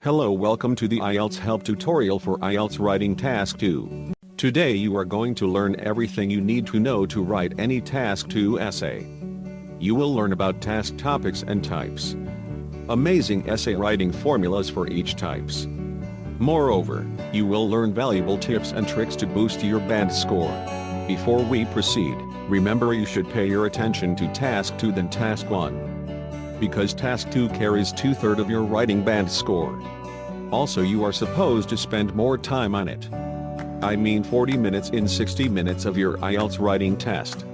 Hello, welcome to the IELTS help tutorial for IELTS writing task 2. Today you are going to learn everything you need to know to write any task 2 essay. You will learn about task topics and types. Amazing essay writing formulas for each types. Moreover, you will learn valuable tips and tricks to boost your band score. Before we proceed, remember you should pay your attention to task 2 than task 1. Because task 2 carries 2/3 of your writing band score. Also, you are supposed to spend more time on it. I mean 40 minutes in 60 minutes of your IELTS writing test.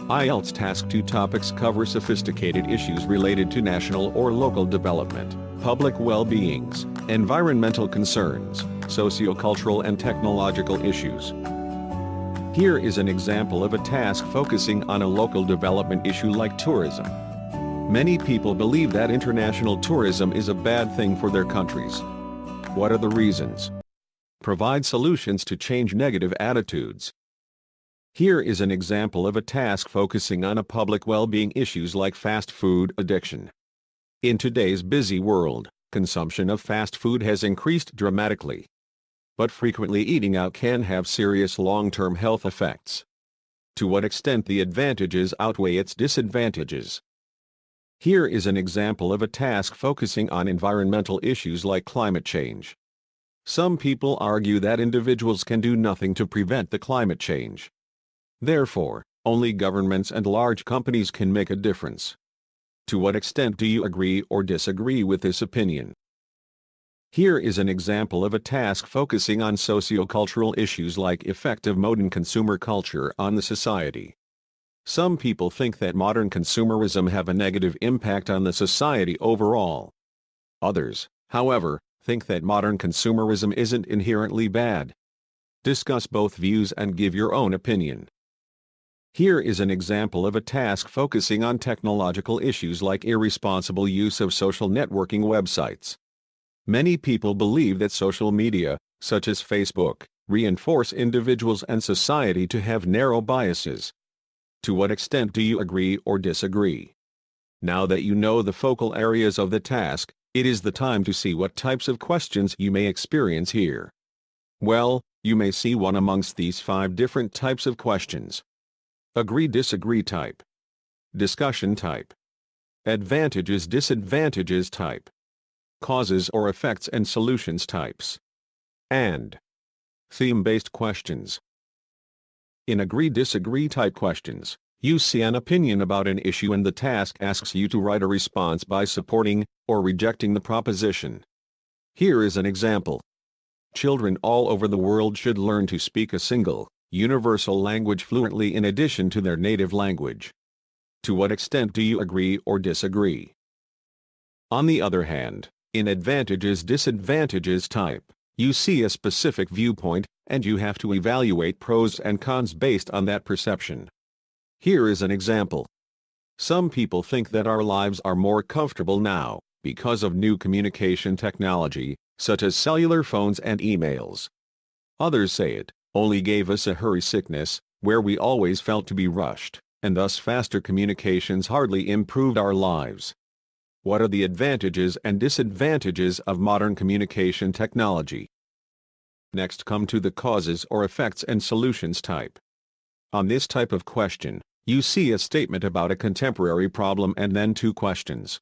IELTS Task 2 topics cover sophisticated issues related to national or local development, public well-beings, environmental concerns, sociocultural and technological issues. Here is an example of a task focusing on a local development issue like tourism. Many people believe that international tourism is a bad thing for their countries. What are the reasons? Provide solutions to change negative attitudes. Here is an example of a task focusing on a public well-being issues like fast food addiction. In today's busy world, consumption of fast food has increased dramatically. But frequently eating out can have serious long-term health effects. To what extent the advantages outweigh its disadvantages? Here is an example of a task focusing on environmental issues like climate change. Some people argue that individuals can do nothing to prevent the climate change. Therefore, only governments and large companies can make a difference. To what extent do you agree or disagree with this opinion? Here is an example of a task focusing on sociocultural issues like effect of modern consumer culture on the society. Some people think that modern consumerism have a negative impact on the society overall. Others, however, think that modern consumerism isn't inherently bad. Discuss both views and give your own opinion. Here is an example of a task focusing on technological issues like irresponsible use of social networking websites. Many people believe that social media, such as Facebook, reinforce individuals and society to have narrow biases. To what extent do you agree or disagree? Now that you know the focal areas of the task, it is the time to see what types of questions you may experience here. Well, you may see one amongst these 5 different types of questions. Agree-disagree type. Discussion type. Advantages-disadvantages type. Causes or effects and solutions types. And theme-based questions. In agree-disagree type questions, you see an opinion about an issue and the task asks you to write a response by supporting or rejecting the proposition. Here is an example. Children all over the world should learn to speak a single, universal language fluently in addition to their native language. To what extent do you agree or disagree? On the other hand, in advantages-disadvantages type, you see a specific viewpoint, and you have to evaluate pros and cons based on that perception. Here is an example. Some people think that our lives are more comfortable now, because of new communication technology, such as cellular phones and emails. Others say it only gave us a hurry sickness, where we always felt to be rushed, and thus faster communications hardly improved our lives. What are the advantages and disadvantages of modern communication technology? Next, come to the causes or effects and solutions type. On this type of question, you see a statement about a contemporary problem and then 2 questions.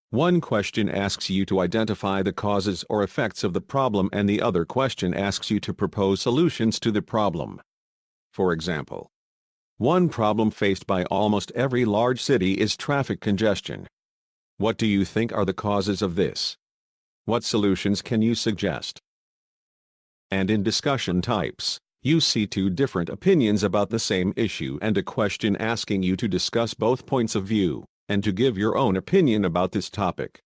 One question asks you to identify the causes or effects of the problem and the other question asks you to propose solutions to the problem. For example, one problem faced by almost every large city is traffic congestion. What do you think are the causes of this? What solutions can you suggest? And in discussion types, you see 2 different opinions about the same issue and a question asking you to discuss both points of view, and to give your own opinion about this topic.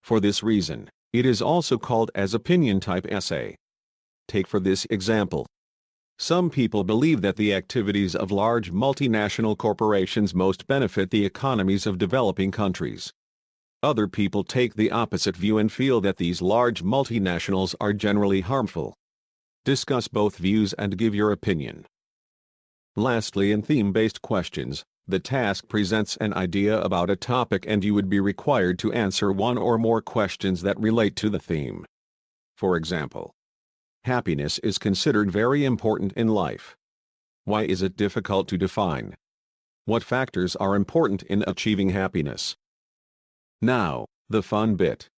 For this reason, it is also called as opinion type essay. Take for this example. Some people believe that the activities of large multinational corporations most benefit the economies of developing countries. Other people take the opposite view and feel that these large multinationals are generally harmful. Discuss both views and give your opinion. Lastly, in theme-based questions, The task presents an idea about a topic and you would be required to answer one or more questions that relate to the theme. For example, happiness is considered very important in life. Why is it difficult to define? What factors are important in achieving happiness? Now, the fun bit.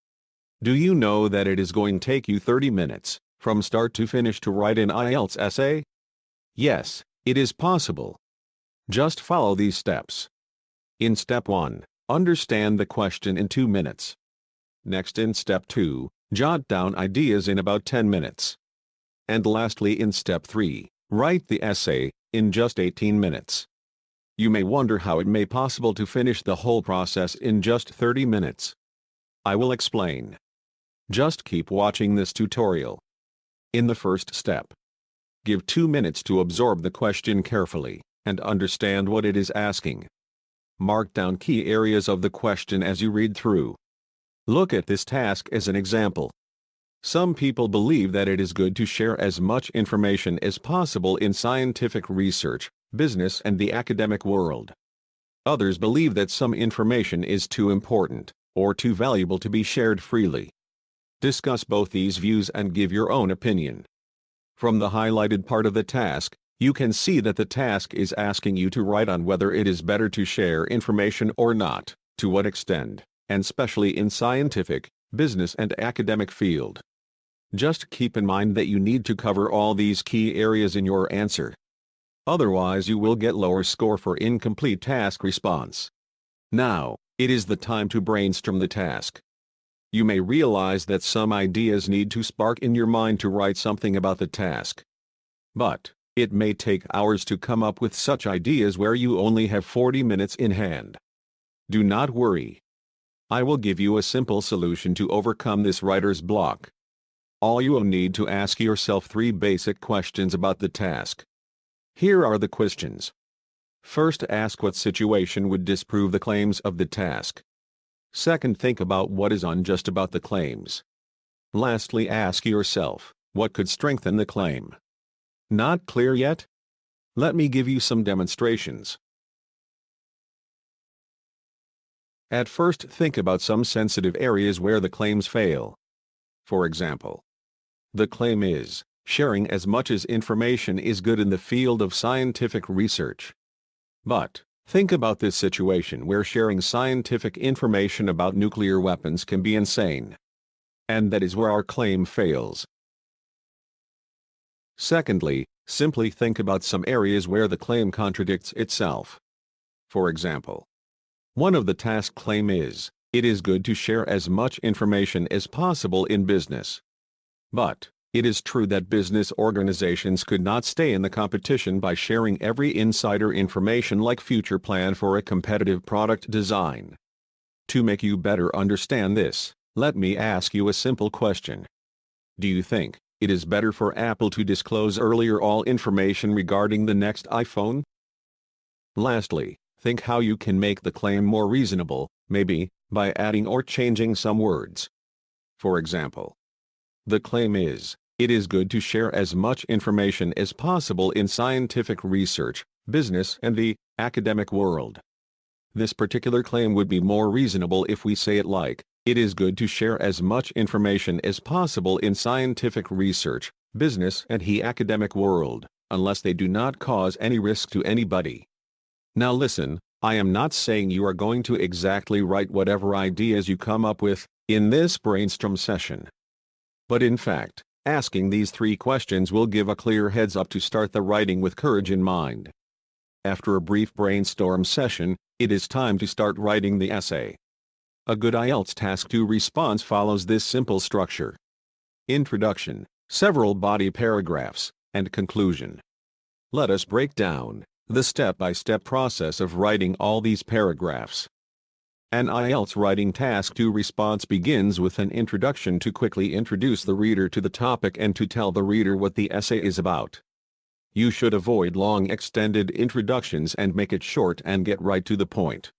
Do you know that it is going to take you 30 minutes, from start to finish, to write an IELTS essay? Yes, it is possible. Just follow these steps. In step 1, understand the question in 2 minutes. Next, in step 2, jot down ideas in about 10 minutes. And lastly, in step 3, write the essay in just 18 minutes. You may wonder how it may be possible to finish the whole process in just 30 minutes. I will explain. Just keep watching this tutorial. In the first step, give 2 minutes to absorb the question carefully and understand what it is asking. Mark down key areas of the question as you read through. Look at this task as an example. Some people believe that it is good to share as much information as possible in scientific research, business, and the academic world. Others believe that some information is too important or too valuable to be shared freely. Discuss both these views and give your own opinion. From the highlighted part of the task, you can see that the task is asking you to write on whether it is better to share information or not, to what extent, and especially in scientific, business, and academic field. Just keep in mind that you need to cover all these key areas in your answer. Otherwise you will get lower score for incomplete task response. Now, it is the time to brainstorm the task. You may realize that some ideas need to spark in your mind to write something about the task. But it may take hours to come up with such ideas where you only have 40 minutes in hand. Do not worry. I will give you a simple solution to overcome this writer's block. All you will need to ask yourself 3 basic questions about the task. Here are the questions. First, ask what situation would disprove the claims of the task. Second, think about what is unjust about the claims. Lastly, ask yourself, what could strengthen the claim? Not clear yet? Let me give you some demonstrations. At first, think about some sensitive areas where the claims fail. For example, the claim is, sharing as much as information is good in the field of scientific research. But think about this situation where sharing scientific information about nuclear weapons can be insane. And that is where our claim fails. Secondly, simply think about some areas where the claim contradicts itself. For example, one of the task claim is, it is good to share as much information as possible in business. But it is true that business organizations could not stay in the competition by sharing every insider information like future plan for a competitive product design. To make you better understand this, let me ask you a simple question. Do you think it is better for Apple to disclose earlier all information regarding the next iPhone? Lastly, think how you can make the claim more reasonable, maybe by adding or changing some words. For example, the claim is, it is good to share as much information as possible in scientific research, business, and the academic world. This particular claim would be more reasonable if we say it like, it is good to share as much information as possible in scientific research, business, and the academic world, unless they do not cause any risk to anybody. Now listen, I am not saying you are going to exactly write whatever ideas you come up with in this brainstorm session. But in fact, asking these 3 questions will give a clear heads up to start the writing with courage in mind. After a brief brainstorm session, it is time to start writing the essay. A good IELTS Task 2 response follows this simple structure. Introduction, several body paragraphs, and conclusion. Let us break down the step-by-step process of writing all these paragraphs. An IELTS writing Task 2 response begins with an introduction to quickly introduce the reader to the topic and to tell the reader what the essay is about. You should avoid long extended introductions and make it short and get right to the point.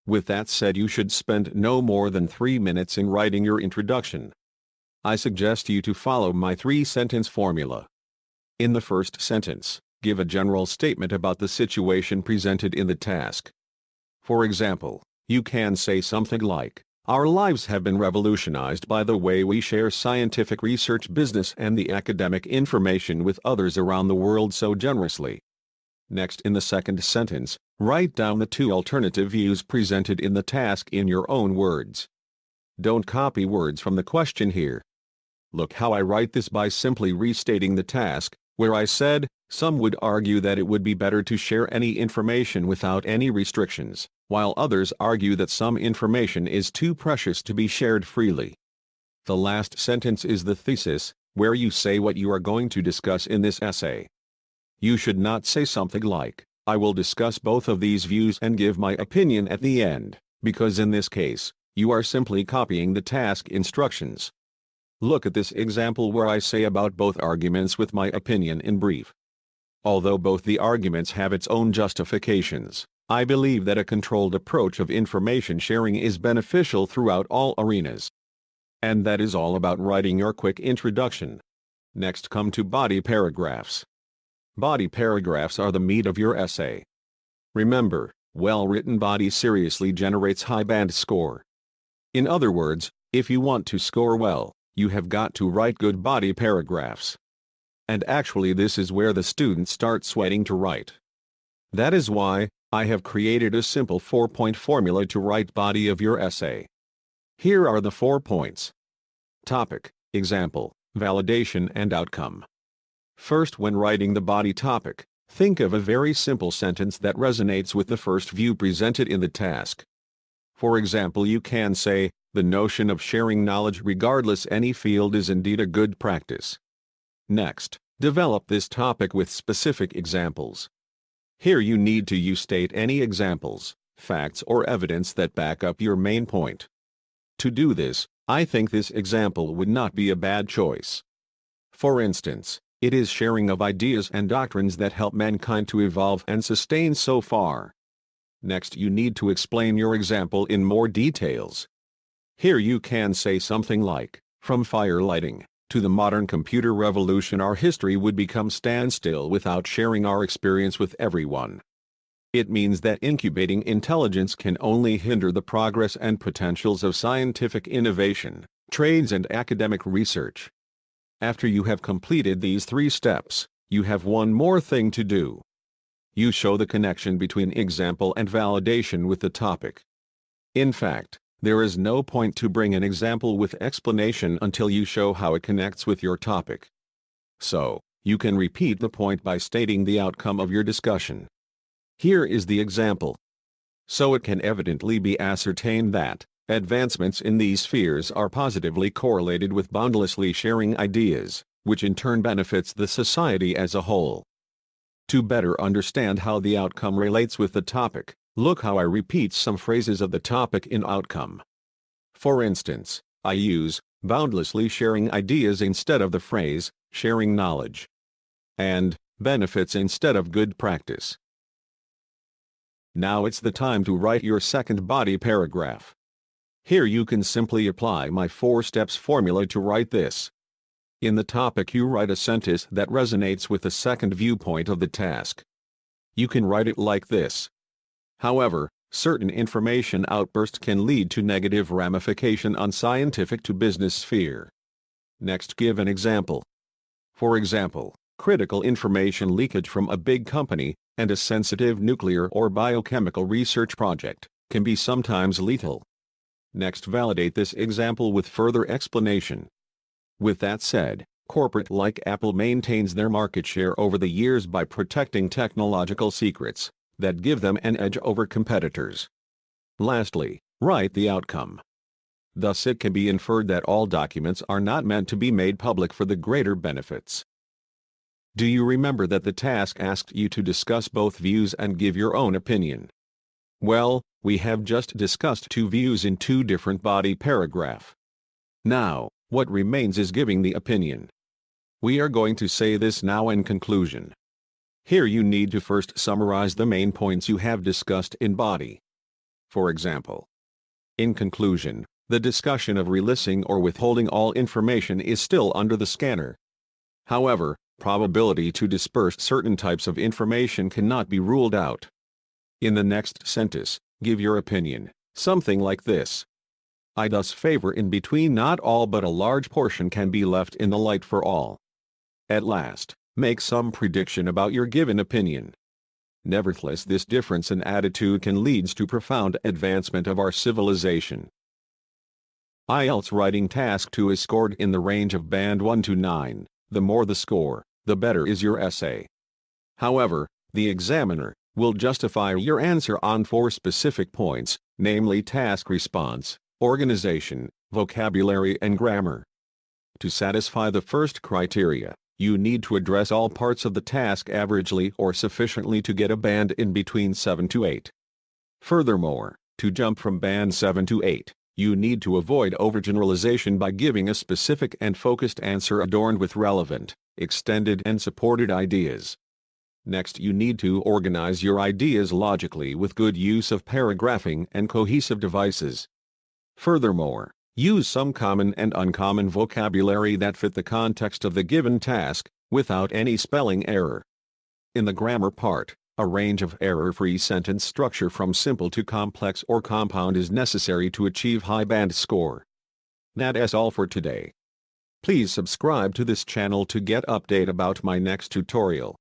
With that said, you should spend no more than 3 minutes in writing your introduction. I suggest you to follow my 3-sentence formula. In the first sentence, Give a general statement about the situation presented in the task. For example, you can say something like, "Our lives have been revolutionized by the way we share scientific research, business, and the academic information with others around the world so generously." Next, in the second sentence, write down the two alternative views presented in the task in your own words. Don't copy words from the question here. Look how I write this by simply restating the task, where I said, some would argue that it would be better to share any information without any restrictions, while others argue that some information is too precious to be shared freely. The last sentence is the thesis, where you say what you are going to discuss in this essay. You should not say something like, "I will discuss both of these views and give my opinion at the end," because in this case, you are simply copying the task instructions. Look at this example where I say about both arguments with my opinion in brief. Although both the arguments have its own justifications, I believe that a controlled approach of information sharing is beneficial throughout all arenas. And that is all about writing your quick introduction. Next, come to body paragraphs. Body paragraphs are the meat of your essay. Remember, well-written body seriously generates high band score. In other words, if you want to score well, you have got to write good body paragraphs. And actually this is where the students start sweating to write. That is why I have created a simple 4-point formula to write body of your essay. Here are the 4 points. Topic, example, validation and outcome. First, when writing the body topic, think of a very simple sentence that resonates with the first view presented in the task. For example, you can say, "The notion of sharing knowledge regardless any field is indeed a good practice." Next, develop this topic with specific examples. Here you need to state any examples, facts or evidence that back up your main point. To do this, I think this example would not be a bad choice. For instance, it is sharing of ideas and doctrines that help mankind to evolve and sustain so far. Next, you need to explain your example in more details. Here you can say something like, "From fire lighting to the modern computer revolution, our history would become standstill without sharing our experience with everyone." It means that incubating intelligence can only hinder the progress and potentials of scientific innovation, trades and academic research. After you have completed these 3 steps, you have one more thing to do. You show the connection between example and validation with the topic. In fact, there is no point to bring an example with explanation until you show how it connects with your topic. So, you can repeat the point by stating the outcome of your discussion. Here is the example. So it can evidently be ascertained that advancements in these spheres are positively correlated with boundlessly sharing ideas, which in turn benefits the society as a whole. To better understand how the outcome relates with the topic, look how I repeat some phrases of the topic in outcome. For instance, I use boundlessly sharing ideas instead of the phrase sharing knowledge, and benefits instead of good practice. Now it's the time to write your second body paragraph. Here you can simply apply my 4 steps formula to write this. In the topic you write a sentence that resonates with the second viewpoint of the task. You can write it like this. However, certain information outburst can lead to negative ramification on scientific to business sphere. Next, give an example. For example, critical information leakage from a big company and a sensitive nuclear or biochemical research project can be sometimes lethal. Next, validate this example with further explanation. With that said, corporate like Apple maintains their market share over the years by protecting technological secrets that give them an edge over competitors. Lastly, write the outcome. Thus it can be inferred that all documents are not meant to be made public for the greater benefits. Do you remember that the task asked you to discuss both views and give your own opinion? Well, we have just discussed 2 views in 2 different body paragraphs. Now, what remains is giving the opinion. We are going to say this now in conclusion. Here you need to first summarize the main points you have discussed in body. For example, in conclusion, the discussion of releasing or withholding all information is still under the scanner. However, Probability to disperse certain types of information cannot be ruled out. In the next sentence, give your opinion, something like this. I thus favor in between not all but a large portion can be left in the light for all. At last, make some prediction about your given opinion. Nevertheless, this difference in attitude can lead to profound advancement of our civilization. IELTS Writing Task 2 is scored in the range of Band 1 to 9. The more the score, the better is your essay. However, the examiner will justify your answer on 4 specific points, namely task response, organization, vocabulary and grammar. To satisfy the first criteria, you need to address all parts of the task averagely or sufficiently to get a band in between 7 to 8. Furthermore, to jump from band 7 to 8, you need to avoid overgeneralization by giving a specific and focused answer adorned with relevant, extended and supported ideas. Next, you need to organize your ideas logically with good use of paragraphing and cohesive devices. Furthermore, use some common and uncommon vocabulary that fit the context of the given task, without any spelling error. In the grammar part, a range of error-free sentence structure from simple to complex or compound is necessary to achieve high band score. That's all for today. Please subscribe to this channel to get update about my next tutorial.